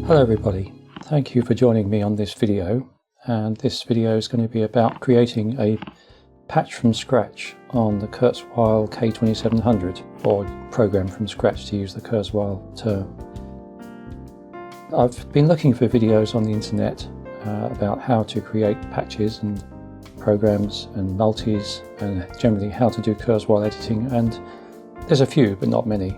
Hello everybody, thank you for joining me on this video, and this video is going to be about creating a patch from scratch on the Kurzweil K2700, or program from scratch to use the Kurzweil term. I've been looking for videos on the internet about how to create patches and programs and multis and generally how to do Kurzweil editing, and there's a few but not many.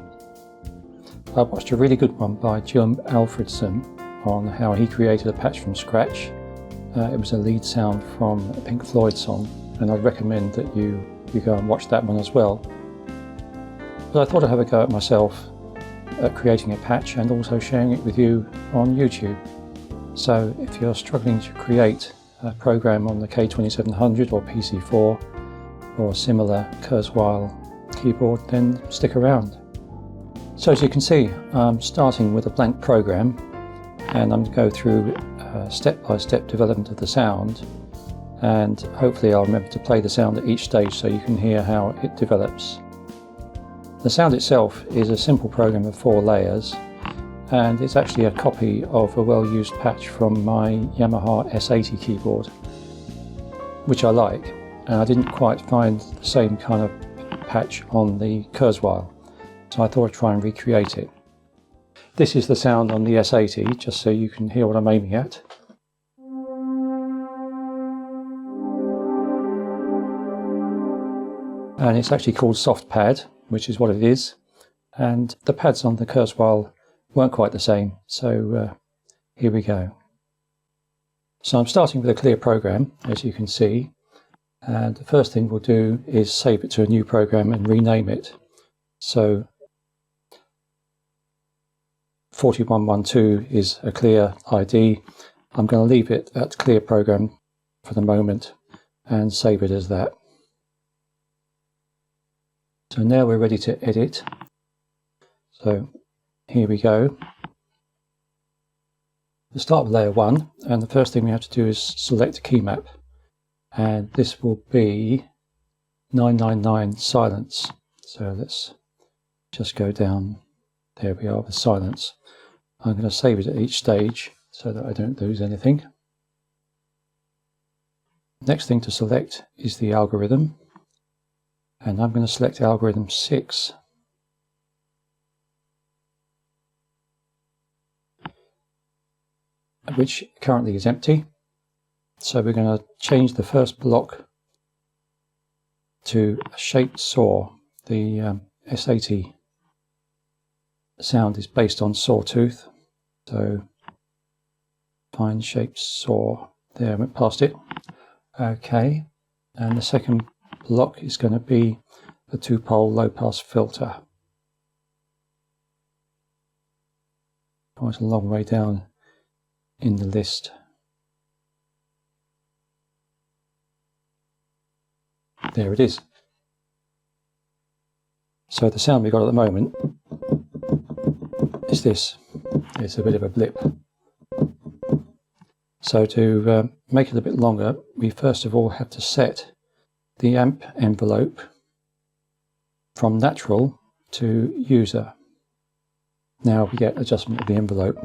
I watched a really good one by Jim Alfredson on how he created a patch from scratch. It was a lead sound from a Pink Floyd song, and I'd recommend that you go and watch that one as well. But I thought I'd have a go at myself at creating a patch and also sharing it with you on YouTube. So if you're struggling to create a program on the K2700 or PC4 or similar Kurzweil keyboard, then stick around. So as you can see, I'm starting with a blank program, and I'm going to go through step-by-step development of the sound, and hopefully I'll remember to play the sound at each stage so you can hear how it develops. The sound itself is a simple program of 4 layers, and it's actually a copy of a well-used patch from my Yamaha S80 keyboard, which I like, and I didn't quite find the same kind of patch on the Kurzweil. So I thought I'd try and recreate it. This is the sound on the S80, just so you can hear what I'm aiming at. And it's actually called soft pad, which is what it is. And the pads on the Kurzweil weren't quite the same, so here we go. So I'm starting with a clear program, as you can see. And the first thing we'll do is save it to a new program and rename it. So 4112 is a clear ID. I'm going to leave it at clear program for the moment and save it as that. So now we're ready to edit. So here we go. We'll start with layer 1, and the first thing we have to do is select a key map, and this will be 999 silence. So let's just go down. There we are with silence. I'm going to save it at each stage so that I don't lose anything. Next thing to select is the algorithm, and I'm going to select algorithm 6. Which currently is empty. So we're going to change the first block to a shaped saw. The S80 sound is based on sawtooth, so find shaped saw. There, I went past it. Okay, and the second block is going to be the 2-pole low pass filter. Quite a long way down in the list. There it is. So the sound we got at the moment is this. It's a bit of a blip. So to make it a bit longer, we first of all have to set the amp envelope from natural to user. Now we get adjustment of the envelope.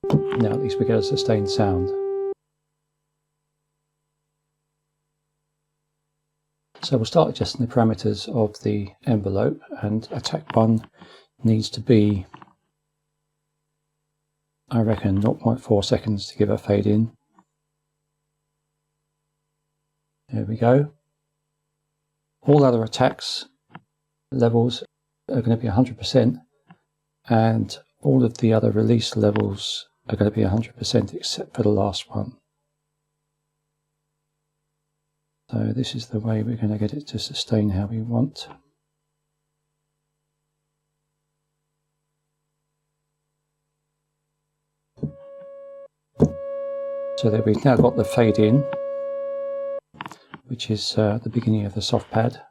Now at least we get a sustained sound. So we'll start adjusting the parameters of the envelope, and attack 1 needs to be, I reckon, 0.4 seconds to give a fade in. There we go. All other attacks levels are going to be 100%, and all of the other release levels are going to be 100% except for the last one. So this is the way we're going to get it to sustain how we want. So that we've now got the fade in, which is the beginning of the soft pad.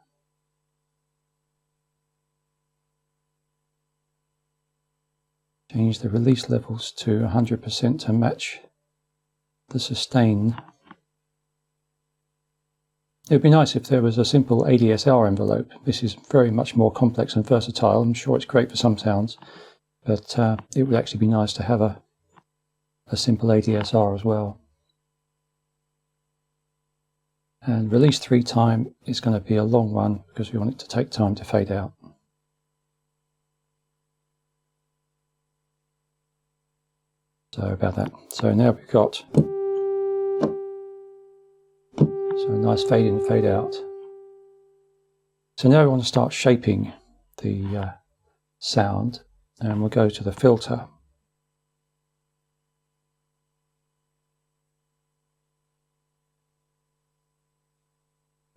Change the release levels to 100% to match the sustain. It would be nice if there was a simple ADSR envelope. This is very much more complex and versatile. I'm sure it's great for some sounds, but it would actually be nice to have a simple ADSR as well. And release 3 time is going to be a long one because we want it to take time to fade out. So about that. So now we've got a nice fade in, fade out. So now we want to start shaping the sound, and we'll go to the filter.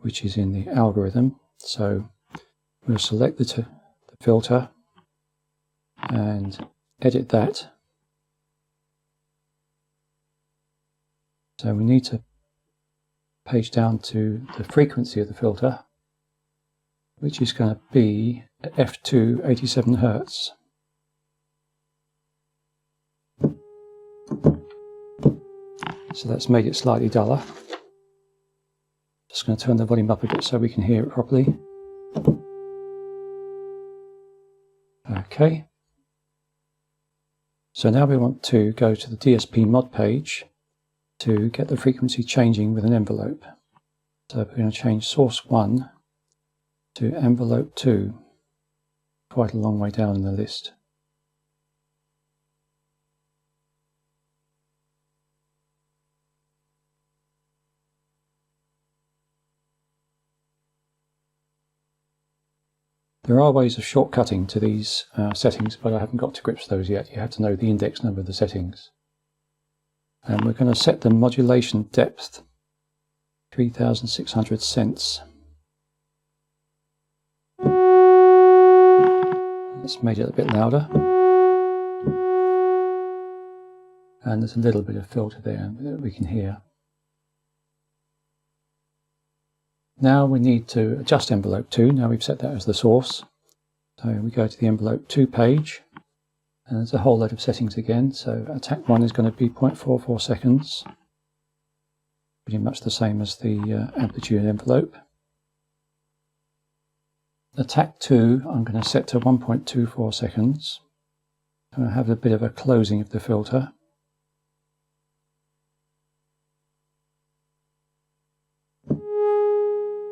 Which is in the algorithm. So we'll select the filter and edit that. So we need to page down to the frequency of the filter, which is going to be f2 87 Hz. So that's made it slightly duller. Just going to turn the volume up a bit so we can hear it properly. Okay. So now we want to go to the DSP mod page to get the frequency changing with an envelope. So we're going to change source 1 to envelope 2, quite a long way down in the list. There are ways of shortcutting to these settings, but I haven't got to grips with those yet. You have to know the index number of the settings. And we're going to set the modulation depth 3600 cents. Let's make it a bit louder. And there's a little bit of filter there that we can hear. Now we need to adjust envelope 2. Now we've set that as the source. So we go to the envelope 2 page, and there's a whole load of settings again. So attack 1 is going to be 0.44 seconds, pretty much the same as the amplitude envelope. Attack 2 I'm going to set to 1.24 seconds. I'm going to have a bit of a closing of the filter.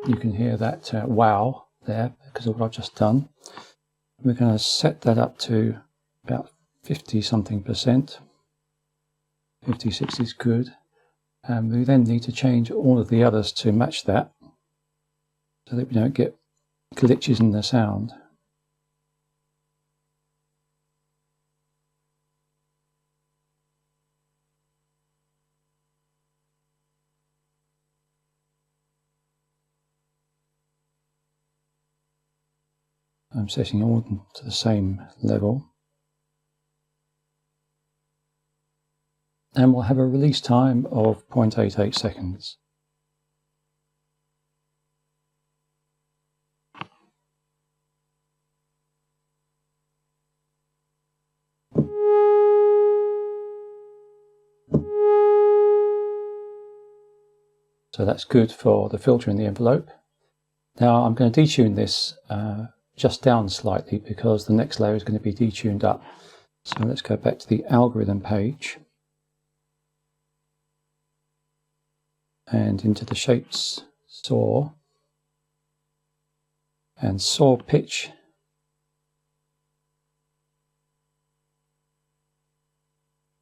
You can hear that wow there because of what I've just done. We're going to set that up to about 50 something %. 56 is good. And we then need to change all of the others to match that so that we don't get glitches in the sound. I'm setting all to the same level. And we'll have a release time of 0.88 seconds. So that's good for the filter in the envelope. Now I'm going to detune this just down slightly because the next layer is going to be detuned up. So let's go back to the algorithm page and into the shapes saw and saw pitch.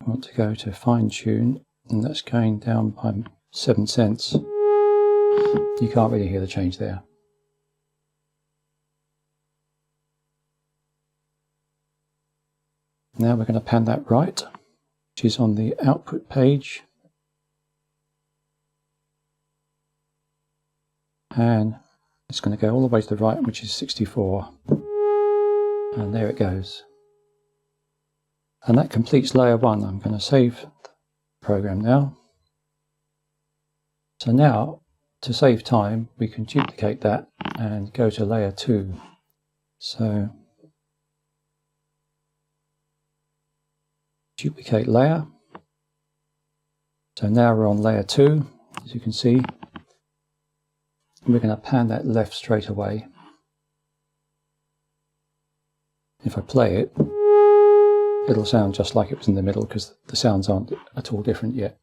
I want to go to fine tune, and that's going down by 7 cents. You can't really hear the change there. Now we're going to pan that right, which is on the output page. And it's going to go all the way to the right, which is 64. And there it goes. And that completes layer 1. I'm going to save the program now. So now, to save time, we can duplicate that and go to layer 2. So duplicate layer. So now we're on layer 2, as you can see. We're going to pan that left straight away. If I play it, it'll sound just like it was in the middle because the sounds aren't at all different yet.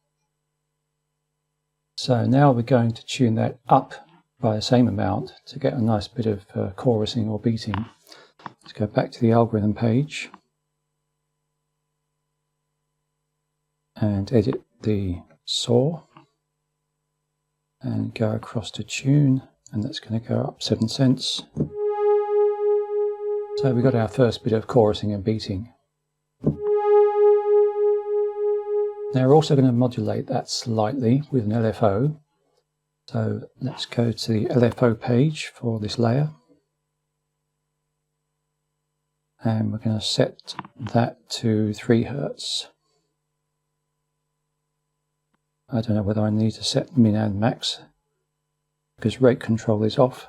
So now we're going to tune that up by the same amount to get a nice bit of chorusing or beating. Let's go back to the algorithm page and edit the saw and go across to tune, and that's going to go up 7 cents. So we got our first bit of chorusing and beating. Now we're also going to modulate that slightly with an LFO. So let's go to the LFO page for this layer. And we're going to set that to 3 Hertz. I don't know whether I need to set min and max because rate control is off,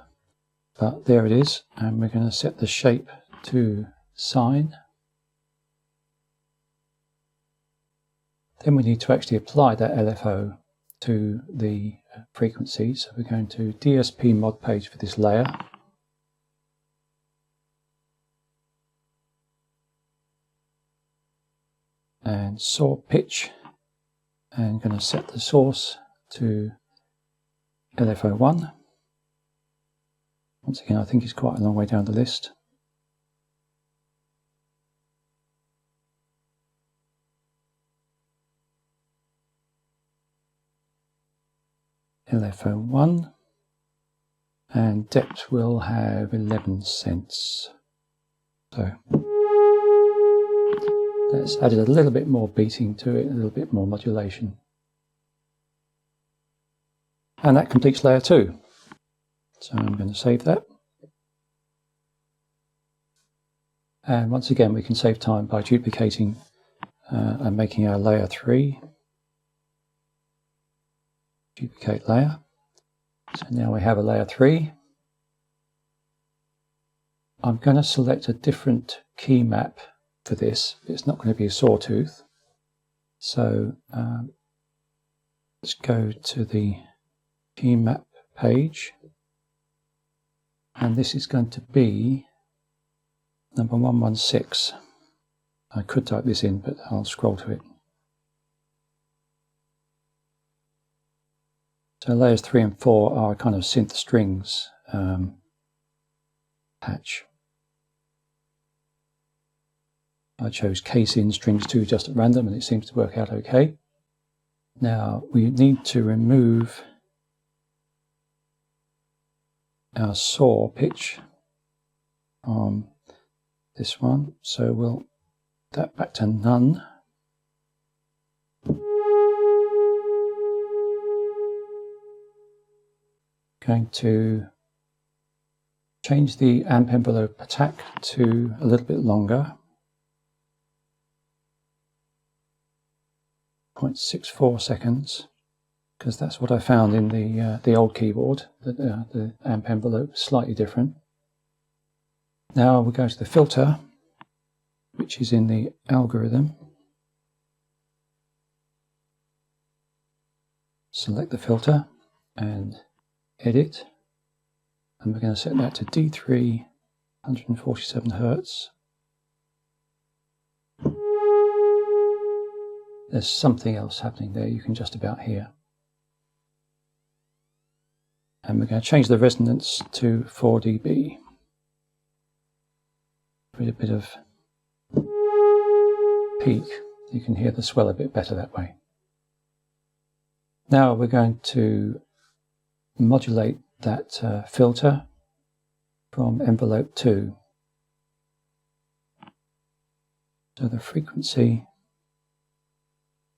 but there it is. And we're going to set the shape to sine. Then we need to actually apply that LFO to the frequency. So we're going to DSP mod page for this layer. And saw pitch. And going to set the source to LFO1. Once again, I think it's quite a long way down the list. LFO1, and depth will have 11 cents. So that's added a little bit more beating to it, a little bit more modulation. And that completes layer 2. So I'm going to save that. And once again, we can save time by duplicating and making our layer 3. Duplicate layer. So now we have a layer 3. I'm going to select a different key map for this. It's not going to be a sawtooth. So let's go to the key map page. And this is going to be number 116. I could type this in, but I'll scroll to it. So layers 3 and 4 are kind of synth strings patch. I chose case in strings 2 just at random, and it seems to work out okay. Now we need to remove our saw pitch from this one, so we'll put that back to none. Going to change the amp envelope attack to a little bit longer, 0.64 seconds, because that's what I found in the old keyboard, that the amp envelope is slightly different. Now we'll go to the filter, which is in the algorithm. Select the filter and edit, and we're going to set that to D3 147 Hertz. There's something else happening there, you can just about hear. And we're going to change the resonance to 4 dB. With a bit of peak, you can hear the swell a bit better that way. Now we're going to modulate that filter from envelope 2. So the frequency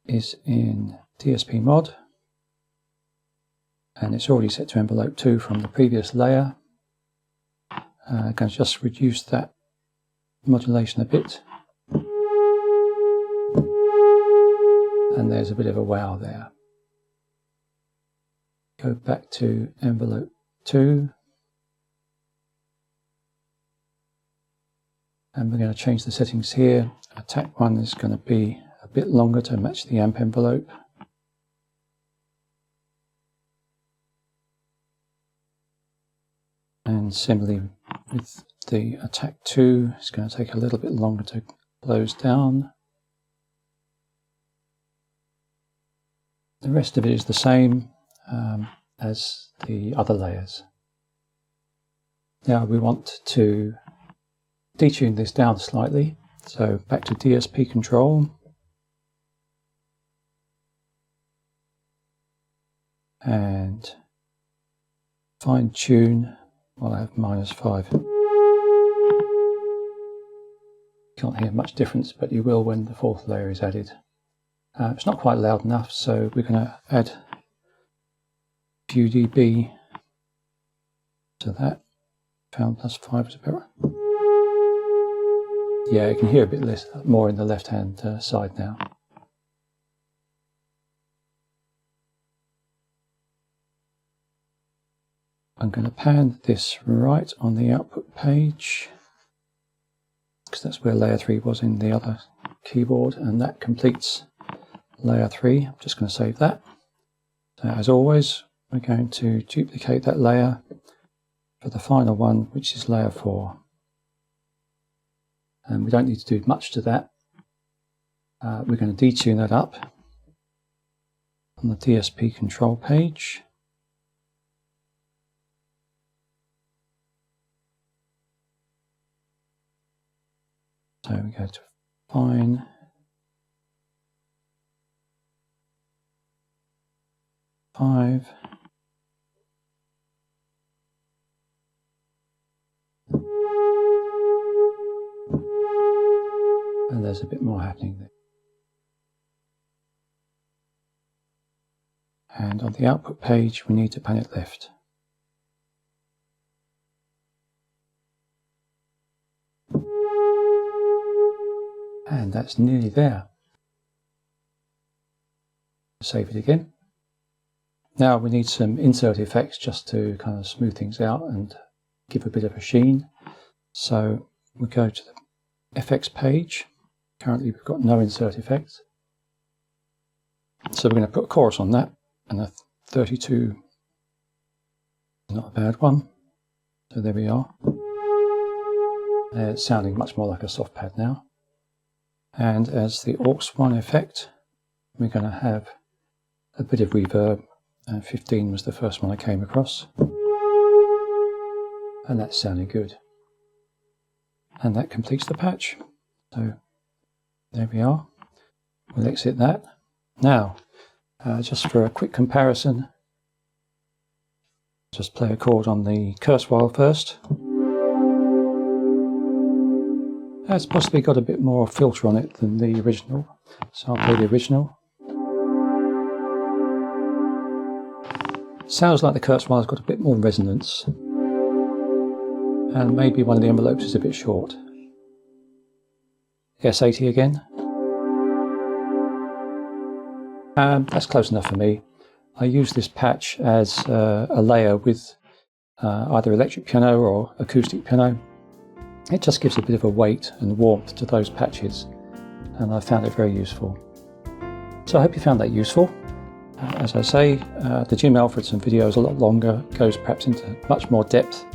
is in DSP mod, and it's already set to envelope 2 from the previous layer. I'm going to just reduce that modulation a bit, and there's a bit of a wow there. Go back to envelope 2, and we're going to change the settings here. Attack 1 is going to be a bit longer to match the amp envelope. And similarly with the attack 2, it's going to take a little bit longer to those down. The rest of it is the same as the other layers. Now we want to detune this down slightly, so back to DSP control, and fine tune while I have -5. Can't hear much difference, but you will when the fourth layer is added. It's not quite loud enough, so we're going to add a few dB to that. Found +5 is better. Yeah, you can hear a bit less, more in the left hand side now. I'm going to pan this right on the output page, because that's where layer 3 was in the other keyboard, and that completes layer 3. I'm just going to save that. So as always, we're going to duplicate that layer for the final one, which is layer 4. And we don't need to do much to that. We're going to detune that up on the DSP control page. So we go to fine, five, and there's a bit more happening there. And on the output page we need to pan it left. And that's nearly there. Save it again. Now we need some insert effects just to kind of smooth things out and give a bit of a sheen. So we go to the FX page. Currently we've got no insert effects. So we're going to put a chorus on that, and a 32 is not a bad one. So there we are. It's sounding much more like a soft pad now. And as the aux1 effect, we're going to have a bit of reverb. 15 was the first one I came across. And that's sounding good. And that completes the patch. So there we are. We'll exit that. Now, just for a quick comparison, just play a chord on the Kurzweil first. It's possibly got a bit more filter on it than the original, so I'll play the original. Sounds like the Kurzweil's got a bit more resonance, and maybe one of the envelopes is a bit short. S80 again. That's close enough for me. I use this patch as a layer with either electric piano or acoustic piano. It just gives a bit of a weight and warmth to those patches, and I found it very useful. So I hope you found that useful. As I say, the Jim Alfredson video is a lot longer, goes perhaps into much more depth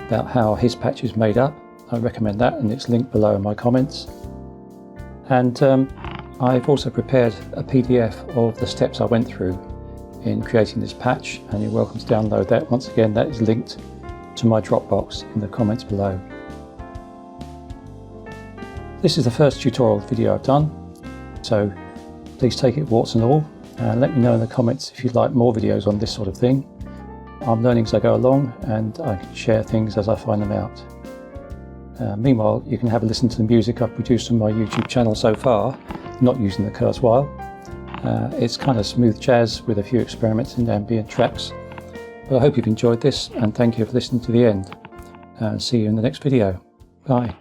about how his patch is made up. I recommend that, and it's linked below in my comments. And I've also prepared a PDF of the steps I went through in creating this patch, and you're welcome to download that. Once again, that is linked to my Dropbox in the comments below. This is the first tutorial video I've done, so please take it warts and all, and let me know in the comments if you'd like more videos on this sort of thing. I'm learning as I go along, and I can share things as I find them out. Meanwhile, you can have a listen to the music I've produced on my YouTube channel so far, not using the Kurzweil. It's kind of smooth jazz with a few experiments in ambient tracks. But I hope you've enjoyed this, and thank you for listening to the end. And see you in the next video. Bye.